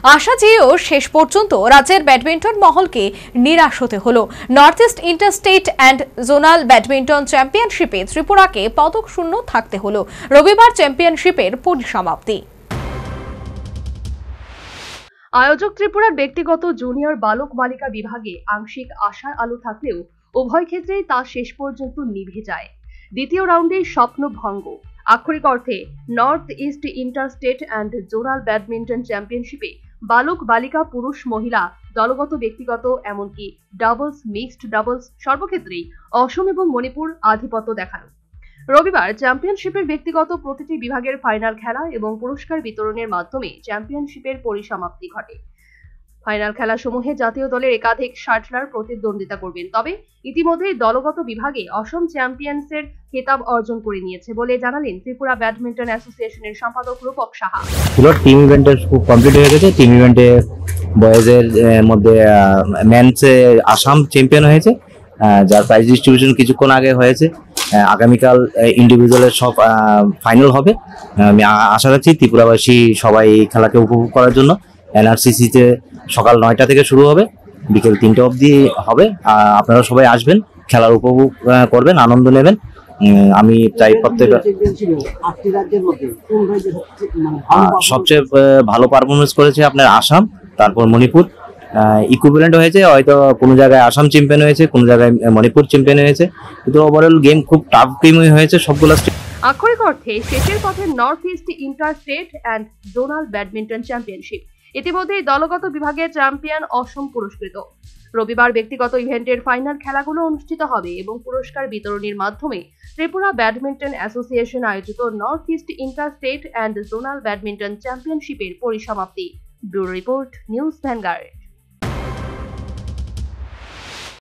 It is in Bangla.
আশা চেয়েও শেষ পর্যন্ত রাজ্যের ব্যাডমিন্টন মহলকে নিরাশ হতে হলো। North east interstate and zonal badminton চ্যাম্পিয়নশিপে ত্রিপুরাকে পদক শূন্য থাকতে হলো। রবিবার চ্যাম্পিয়নশিপের পরিসমাপ্তি। আয়োজক ত্রিপুরার ব্যক্তিগত জুনিয়র বালক বালিকা বিভাগে আংশিক আশার আলো থাকলেও উভয় ক্ষেত্রেই তা শেষ পর্যন্ত নিভে যায়। দ্বিতীয় রাউন্ডে স্বপ্ন ভঙ্গ। আক্ষরিক অর্থে north east interstate and zonal badminton চ্যাম্পিয়নশিপে বালক বালিকা পুরুষ মহিলা দলগত ব্যক্তিগত এমনকি ডাবলস মিক্সড ডাবলস সর্বক্ষেত্রেই অসম এবং মণিপুর আধিপত্য দেখানো। রবিবার চ্যাম্পিয়নশিপের ব্যক্তিগত প্রতিটি বিভাগের ফাইনাল খেলা এবং পুরস্কার বিতরণের মাধ্যমে চ্যাম্পিয়নশিপের পরিসমাপ্তি ঘটে। ফাইনাল খেলাসমূহে জাতীয় দলের একাধিক শাটলার প্রতিদ্বন্দ্বিতা করবেন, তবে ইতিমধ্যেই দলগত বিভাগে অসম চ্যাম্পিয়ন্সের খেতাব অর্জন করে নিয়েছে বলে জানালেন ত্রিপুরা ব্যাডমিন্টন অ্যাসোসিয়েশনের সম্পাদক রূপক সাহা। টিম ইভেন্টের কমপ্লিট হয়ে গেছে। টিম ইভেন্টে বয়েজের মধ্যে মেন্সে আসাম চ্যাম্পিয়ন হয়েছে, যার প্রাইজ ডিস্ট্রিবিউশন কিছুক্ষণ আগে হয়েছে। আগামীকাল ইন্ডিভিজুয়ালের সব ফাইনাল হবে। আমি আশা রাখছি ত্রিপুরাবাসী সবাই এই খেলাকে উপভোগ করার জন্য। এনআরসিসিতে সকাল 9টা থেকে শুরু হবে, বিকেল 3টা অবধি হবে। আপনারা সবাই আসবেন, খেলার উপভোগ করবেন, আনন্দ নেবেন। আমি চাই প্রত্যেকটা সবচেয়ে ভালো পারফরমেন্স করেছে আপনার আসাম, তারপর মণিপুর। ইকুইভ্যালেন্ট হয়েছে, হয়তো কোনো জায়গায় আসাম চ্যাম্পিয়ন হয়েছে, কোনো জায়গায় মণিপুর চ্যাম্পিয়ন হয়েছে, কিন্তু ওভারঅল গেম খুব টাফ গেমই হয়েছে সবগুলো। আক্ষরিক অর্থে শেষের পথে north east interstate and zonal badminton championship. ইতিমধ্যেই দলগত বিভাগে চ্যাম্পিয়ন অসম পুরস্কৃত। রবিবার ব্যক্তিগত ইভেন্টের ফাইনাল খেলাগুলো অনুষ্ঠিত হবে এবং পুরস্কার বিতরণের মাধ্যমে ত্রিপুরা ব্যাডমিন্টন অ্যাসোসিয়েশন আয়োজিত north east interstate and zonal badminton চ্যাম্পিয়নশিপের পরিসমাপ্তি। Bureau report, news vanguard.